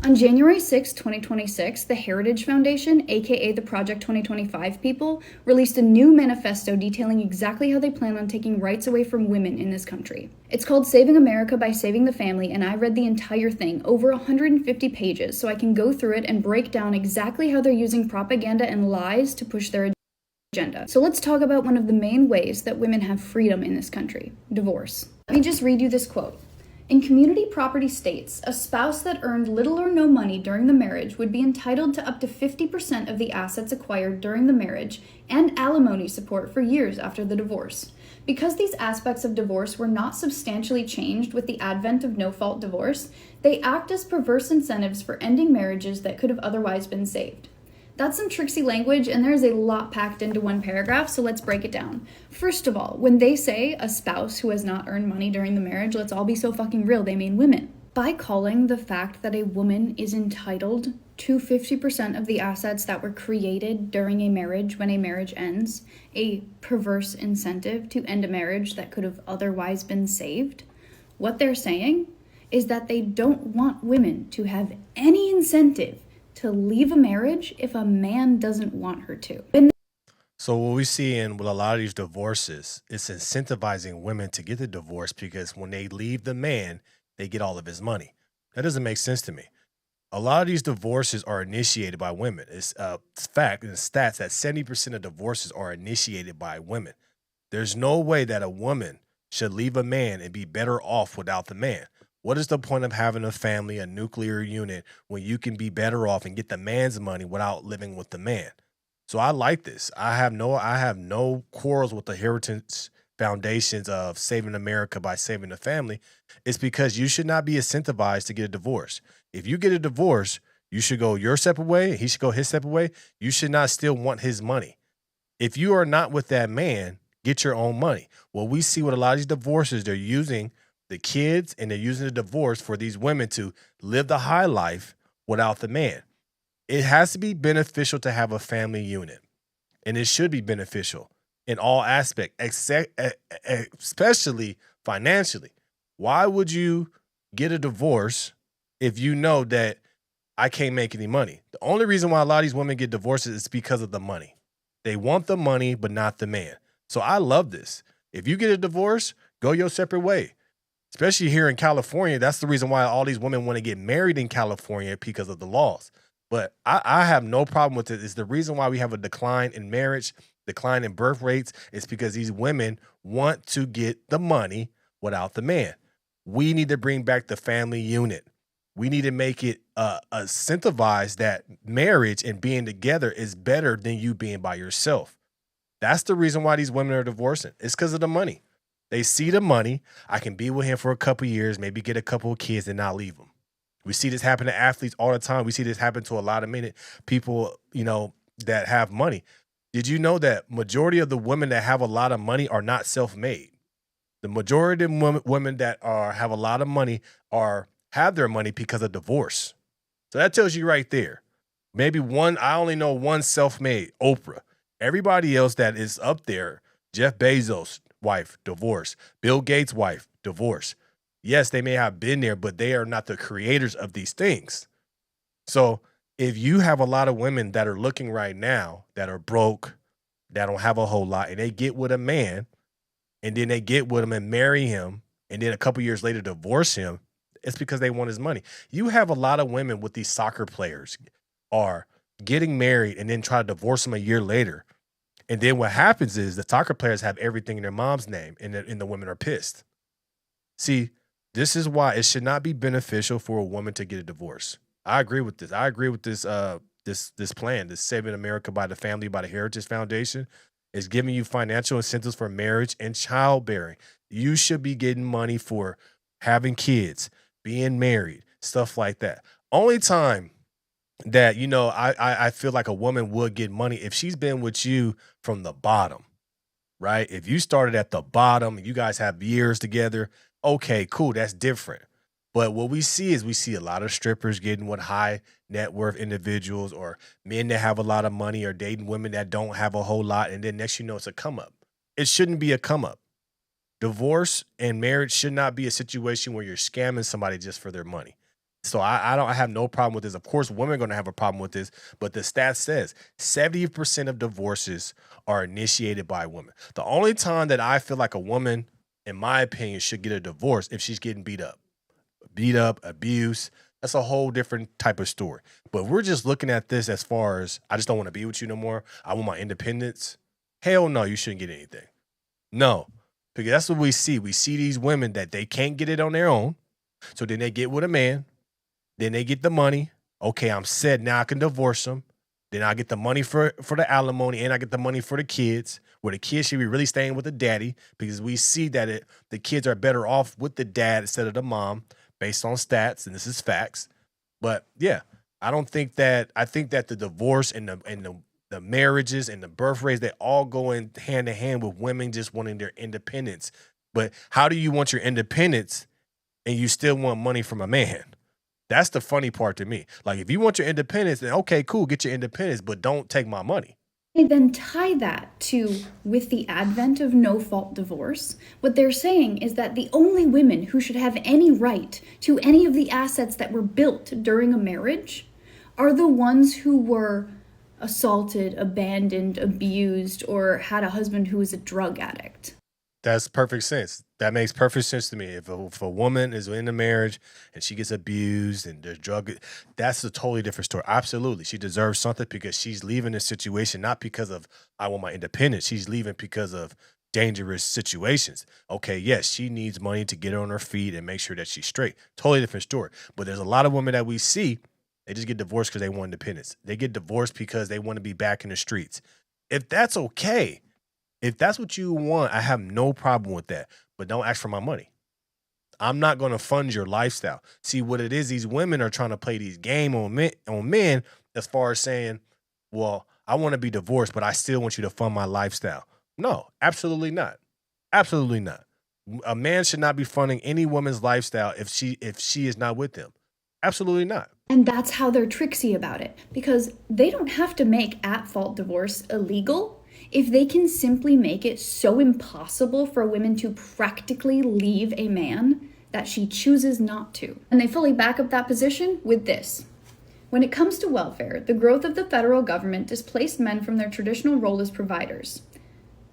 On January 6, 2026, the Heritage Foundation, aka the Project 2025 people, released a new manifesto detailing exactly how they plan on taking rights away from women in this country. It's called Saving America by Saving the Family, and I read the entire thing, over 150 pages, so I can go through it and break down exactly how they're using propaganda and lies to push their agenda. So let's talk about one of the main ways that women have freedom in this country: divorce. Let me just read you this quote. In community property states, a spouse that earned little or no money during the marriage would be entitled to up to 50% of the assets acquired during the marriage and alimony support for years after the divorce. Because these aspects of divorce were not substantially changed with the advent of no-fault divorce, they act as perverse incentives for ending marriages that could have otherwise been saved. That's some tricksy language, and there's a lot packed into one paragraph, so let's break it down. First of all, when they say a spouse who has not earned money during the marriage, let's all be so fucking real, they mean women. By calling the fact that a woman is entitled to 50% of the assets that were created during a marriage when a marriage ends a perverse incentive to end a marriage that could have otherwise been saved, what they're saying is that they don't want women to have any incentive to leave a marriage if a man doesn't want her to. So what we see in with a lot of these divorces, it's incentivizing women to get the divorce because when they leave the man, they get all of his money. That doesn't make sense to me. A lot of these divorces are initiated by women. It's fact and stats that 70% of divorces are initiated by women. There's no way that a woman should leave a man and be better off without the man. What is the point of having a family, a nuclear unit, when you can be better off and get the man's money without living with the man? So I like this. I have no quarrels with the Heritage Foundations of saving America by saving the family. It's because you should not be incentivized to get a divorce. If you get a divorce, you should go your separate way. He should go his separate way. You should not still want his money. If you are not with that man, get your own money. Well, we see with a lot of these divorces, they're using the kids and they're using the divorce for these women to live the high life without the man. It has to be beneficial to have a family unit, and it should be beneficial in all aspects, especially financially. Why would you get a divorce if you know that I can't make any money? The only reason why a lot of these women get divorces is because of the money. They want the money, but not the man. So I love this. If you get a divorce, go your separate way. Especially here in California, that's the reason why all these women want to get married in California because of the laws. But I have no problem with it. It's the reason why we have a decline in marriage, decline in birth rates. It's because these women want to get the money without the man. We need to bring back the family unit. We need to make it incentivize that marriage and being together is better than you being by yourself. That's the reason why these women are divorcing. It's because of the money. They see the money. I can be with him for a couple years, maybe get a couple of kids and not leave him. We see this happen to athletes all the time. We see this happen to a lot of people, that have money. Did you know that majority of the women that have a lot of money are not self-made? The majority of women that have a lot of money have their money because of divorce. So that tells you right there. Maybe one, I only know one self-made, Oprah. Everybody else that is up there, Jeff Bezos' wife, divorce. Bill Gates' wife, divorce. Yes, they may have been there, but they are not the creators of these things. So if you have a lot of women that are looking right now that are broke, that don't have a whole lot, and they get with a man, and then they get with him and marry him, and then a couple years later divorce him, it's because they want his money. You have a lot of women with these soccer players are getting married and then try to divorce them a year later. And then what happens is the soccer players have everything in their mom's name, and the women are pissed. See, this is why it should not be beneficial for a woman to get a divorce. I agree with this. I agree with this plan, this Saving America by the Family by the Heritage Foundation is giving you financial incentives for marriage and childbearing. You should be getting money for having kids, being married, stuff like that. Only time that I feel like a woman would get money if she's been with you from the bottom, right? If you started at the bottom, you guys have years together, okay, cool, that's different. But what we see is we see a lot of strippers getting with high net worth individuals or men that have a lot of money or dating women that don't have a whole lot. And then next, it's a come up. It shouldn't be a come up. Divorce and marriage should not be a situation where you're scamming somebody just for their money. So I have no problem with this. Of course, women are going to have a problem with this, but the stat says 70% of divorces are initiated by women. The only time that I feel like a woman, in my opinion, should get a divorce if she's getting beat up, abuse. That's a whole different type of story. But we're just looking at this as far as I just don't want to be with you no more. I want my independence. Hell no, you shouldn't get anything. No, because that's what we see. We see these women that they can't get it on their own. So then they get with a man. Then they get the money. Okay, I'm set. Now I can divorce them. Then I get the money for the alimony and I get the money for the kids, where the kids should be really staying with the daddy because we see that the kids are better off with the dad instead of the mom based on stats, and this is facts. But yeah, I think that the divorce and the marriages and the birth rates, they all go in hand in hand with women just wanting their independence. But how do you want your independence and you still want money from a man? That's the funny part to me. Like, if you want your independence, then okay, cool, get your independence, but don't take my money. They then tie that to, with the advent of no-fault divorce, what they're saying is that the only women who should have any right to any of the assets that were built during a marriage are the ones who were assaulted, abandoned, abused, or had a husband who was a drug addict. That's perfect sense. That makes perfect sense to me. If a woman is in a marriage and she gets abused and there's drug, that's a totally different story. Absolutely. She deserves something because she's leaving this situation, not because of, I want my independence. She's leaving because of dangerous situations. Okay, yes, she needs money to get her on her feet and make sure that she's straight. Totally different story. But there's a lot of women that we see, they just get divorced because they want independence. They get divorced because they want to be back in the streets. If that's okay, if that's what you want, I have no problem with that. But don't ask for my money. I'm not going to fund your lifestyle. See, what it is, these women are trying to play these game on men as far as saying, well, I want to be divorced, but I still want you to fund my lifestyle. No, absolutely not. Absolutely not. A man should not be funding any woman's lifestyle if she is not with them. Absolutely not. And that's how they're tricksy about it, because they don't have to make at-fault divorce illegal if they can simply make it so impossible for a woman to practically leave a man that she chooses not to. And they fully back up that position with this. When it comes to welfare, the growth of the federal government displaced men from their traditional role as providers.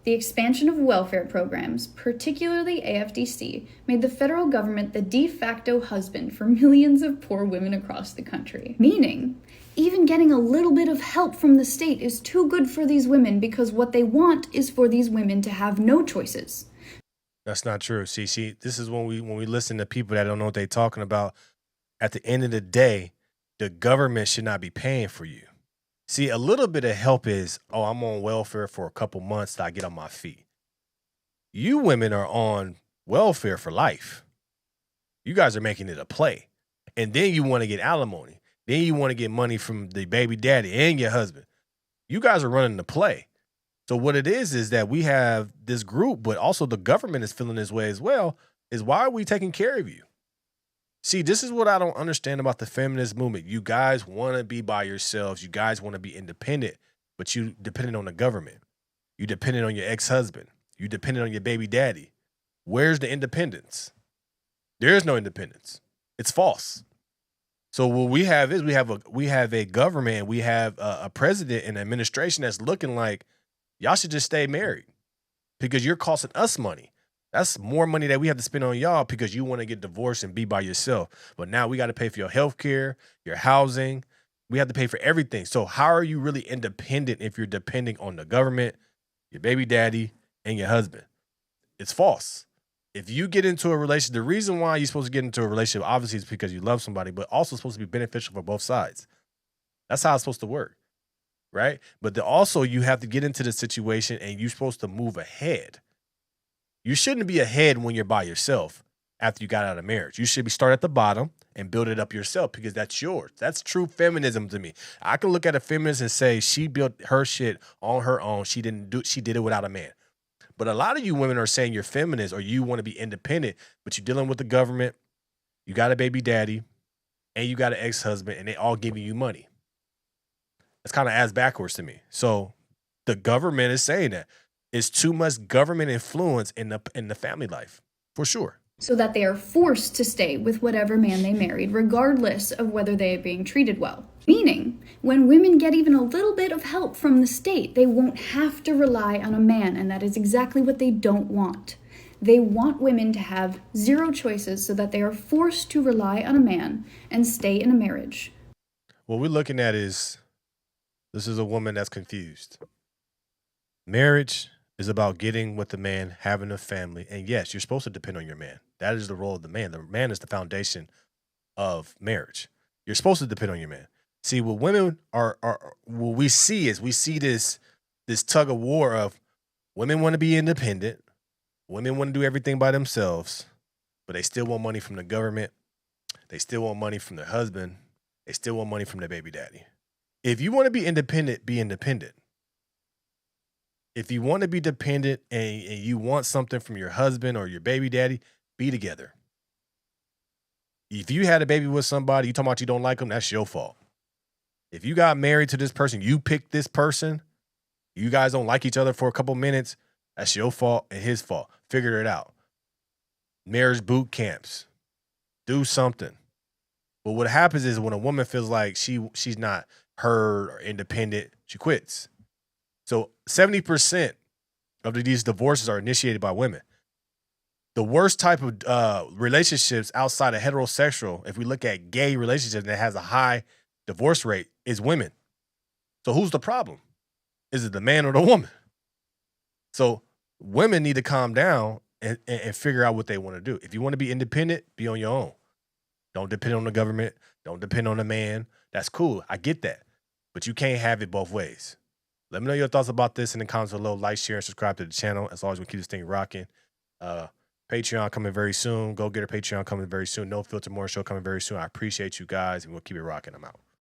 The expansion of welfare programs, particularly AFDC, made the federal government the de facto husband for millions of poor women across the country. Meaning, even getting a little bit of help from the state is too good for these women because what they want is for these women to have no choices. That's not true. See, this is when we listen to people that don't know what they're talking about. At the end of the day, the government should not be paying for you. See, a little bit of help is, oh, I'm on welfare for a couple months till I get on my feet. You women are on welfare for life. You guys are making it a play. And then you want to get alimony. Then you want to get money from the baby daddy and your husband. You guys are running the play. So what it is that we have this group, but also the government is feeling this way as well, is why are we taking care of you? See, this is what I don't understand about the feminist movement. You guys want to be by yourselves. You guys want to be independent, but you dependent on the government. You dependent on your ex-husband. You dependent on your baby daddy. Where's the independence? There is no independence. It's false. So what we have is we have a government, we have a president and administration that's looking like y'all should just stay married because you're costing us money. That's more money that we have to spend on y'all because you want to get divorced and be by yourself. But now we got to pay for your health care, your housing. We have to pay for everything. So how are you really independent if you're depending on the government, your baby daddy, and your husband? It's false. If you get into a relationship, the reason why you're supposed to get into a relationship, obviously, is because you love somebody, but also supposed to be beneficial for both sides. That's how it's supposed to work, right? But also you have to get into the situation and you're supposed to move ahead. You shouldn't be ahead when you're by yourself after you got out of marriage. You should start at the bottom and build it up yourself because that's yours. That's true feminism to me. I can look at a feminist and say she built her shit on her own. She did it without a man. But a lot of you women are saying you're feminist or you want to be independent, but you're dealing with the government, you got a baby daddy, and you got an ex-husband, and they all giving you money. That's kind of ass backwards to me. So the government is saying that. It's too much government influence in the family life, for sure. so that they are forced to stay with whatever man they married, regardless of whether they are being treated well. Meaning, when women get even a little bit of help from the state, they won't have to rely on a man, and that is exactly what they don't want. They want women to have zero choices so that they are forced to rely on a man and stay in a marriage. What we're looking at is this is a woman that's confused. Marriage is about getting with the man, having a family. And yes, you're supposed to depend on your man. That is the role of the man. The man is the foundation of marriage. You're supposed to depend on your man. See, what women are what we see is we see this tug of war of women want to be independent. Women want to do everything by themselves, but they still want money from the government. They still want money from their husband. They still want money from their baby daddy. If you want to be independent, be independent. If you want to be dependent and you want something from your husband or your baby daddy, be together. If you had a baby with somebody, you talking about you don't like them, that's your fault. If you got married to this person, you picked this person, you guys don't like each other for a couple minutes, that's your fault and his fault. Figure it out. Marriage boot camps. Do something. But what happens is when a woman feels like she's not heard or independent, she quits. So 70% of these divorces are initiated by women. The worst type of relationships outside of heterosexual, if we look at gay relationships that has a high divorce rate, is women. So who's the problem? Is it the man or the woman? So women need to calm down and figure out what they want to do. If you want to be independent, be on your own. Don't depend on the government. Don't depend on a man. That's cool. I get that. But you can't have it both ways. Let me know your thoughts about this in the comments below. Like, share, and subscribe to the channel. As always, we'll keep this thing rocking. Patreon coming very soon. Go get our Patreon coming very soon. No Filter More Show coming very soon. I appreciate you guys, and we'll keep it rocking. I'm out.